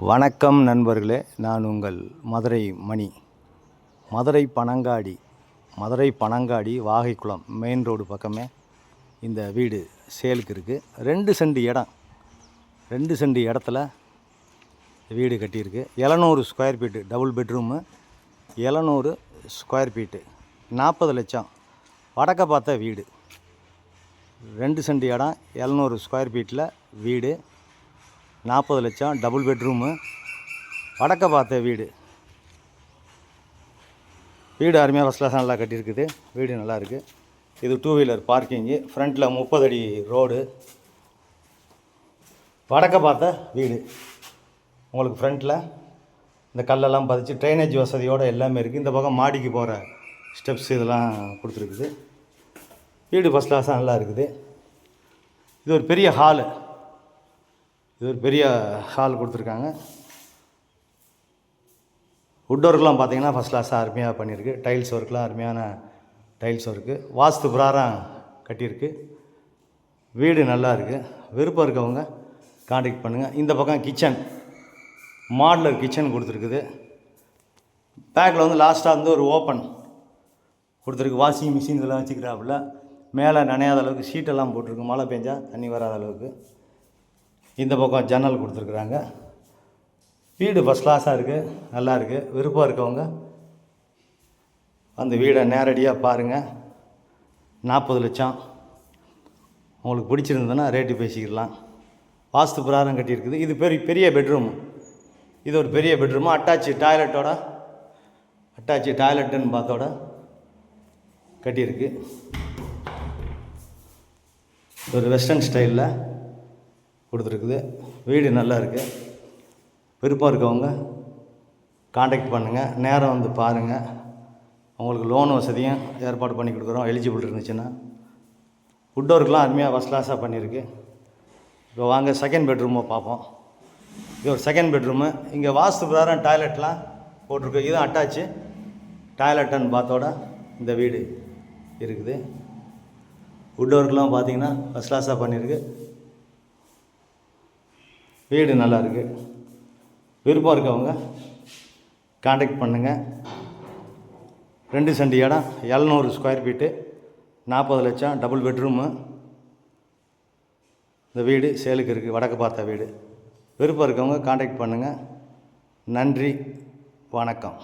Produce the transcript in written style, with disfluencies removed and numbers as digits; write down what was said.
வணக்கம் நண்பர்களே, நான் உங்கள் மதுரை மணி. மதுரை பனங்காடி வாகைக்குளம் மெயின் ரோடு பக்கமே இந்த வீடு சேலுக்கு இருக்குது. 2 சென்ட் இடம், 2 சென்ட் இடத்துல வீடு கட்டியிருக்கு. 700 square feet, double bedroom, 700 square feet, 40 லட்சம். வடக்க பார்த்த வீடு, 2 சென்ட் இடம், 700 ஸ்கொயர் ஃபீட்டில் வீடு, 40 லட்சம், டபுள் பெட்ரூமு, வடக்க பார்த்த வீடு. வீடு அருமையாக ஃபஸ்ட் கிளாஸ் நல்லா கட்டியிருக்குது. வீடு நல்லாயிருக்கு. இது 2 வீலர் பார்க்கிங்கு. ஃப்ரண்ட்டில் 30 அடி ரோடு. வடக்க பார்த்த வீடு. உங்களுக்கு ஃப்ரண்ட்டில் இந்த கல்லெல்லாம் பதிச்சு ட்ரைனேஜ் வசதியோடு எல்லாமே இருக்குது. இந்த பக்கம் மாடிக்கு போகிற ஸ்டெப்ஸ் இதெல்லாம் கொடுத்துருக்குது. வீடு ஃபஸ்ட் கிளாஸாக நல்லா இருக்குது. இது ஒரு பெரிய ஹாலு. ஹால் கொடுத்துருக்காங்க. வுட் ஒர்க்லாம் பார்த்தீங்கன்னா ஃபஸ்ட் கிளாஸாக அருமையாக பண்ணியிருக்கு. டைல்ஸ் ஒர்க்லாம் அருமையான டைல்ஸ் ஒர்க்கு. வாஸ்து பிரகாரம் கட்டியிருக்கு. வீடு நல்லா இருக்குது. விருப்பம் இருக்கவங்க கான்டாக்ட் பண்ணுங்கள். இந்த பக்கம் கிச்சன், மாடுலர் கிச்சன் கொடுத்துருக்குது. பேக்கில் வந்து லாஸ்ட்டாக வந்து ஒரு ஓப்பன் கொடுத்துருக்கு. வாஷிங் மிஷின் இதெல்லாம் வச்சுக்கிறாப்புல. மேலே நனையாத அளவுக்கு ஷீட்டெல்லாம் போட்டிருக்கு. மழை பெஞ்சால் தண்ணி வராத அளவுக்கு. இந்த பக்கம் ஜன்னல் கொடுத்துருக்குறாங்க. வீடு ஃபஸ்ட் கிளாஸாக இருக்குது, நல்லா இருக்குது. விருப்பம் இருக்கவங்க அந்த வீடை நேரடியாக பாருங்கள். 40 லட்சம். உங்களுக்கு பிடிச்சிருந்ததுன்னா ரேட்டு பேசிக்கலாம். வாஸ்து பிரகாரம் கட்டியிருக்குது. இது பெரிய பெட்ரூமு. இது ஒரு பெரிய பெட்ரூமு. அட்டாச்சு டாய்லெட்டுன்னு பார்த்தோட கட்டியிருக்கு. ஒரு வெஸ்டர்ன் ஸ்டைலில் கொடுத்துருக்குது. வீடு நல்லா இருக்குது. விருப்பம் இருக்கவங்க காண்டாக்ட் பண்ணுங்கள். நேரம் வந்து பாருங்கள். உங்களுக்கு லோன் வசதியும் ஏற்பாடு பண்ணி கொடுக்குறோம். எலிஜிபிள் இருந்துச்சுன்னா. வுட் ஒர்க்லாம் அருமையாக ஃபஸ்ட் கிளாஸாக பண்ணியிருக்கு. இப்போ வாங்க செகண்ட் பெட்ரூமை பார்ப்போம். இது ஒரு செகண்ட் பெட்ரூமு. இங்கே வாஸ்து பிரகாரம் டாய்லெட்லாம் போட்டிருக்கு. இதுவும் அட்டாச்சு டாய்லெட்டுன்னு பார்த்தோட இந்த வீடு இருக்குது. வுட் ஒர்க்லாம் பார்த்தீங்கன்னா ஃபஸ்ட் கிளாஸாக பண்ணியிருக்கு. வீடு நல்லா இருக்குது. விருப்பம் இருக்கவங்க கான்டாக்ட் பண்ணுங்கள். 2 சென்ட் இடம், 700 ஸ்கொயர் ஃபீட்டு, 40 லட்சம், டபுள் பெட்ரூமு. இந்த வீடு சேலுக்கு இருக்குது. வடக்கு பார்த்த வீடு. விருப்பம் இருக்கவங்க கான்டாக்ட் பண்ணுங்கள். நன்றி, வணக்கம்.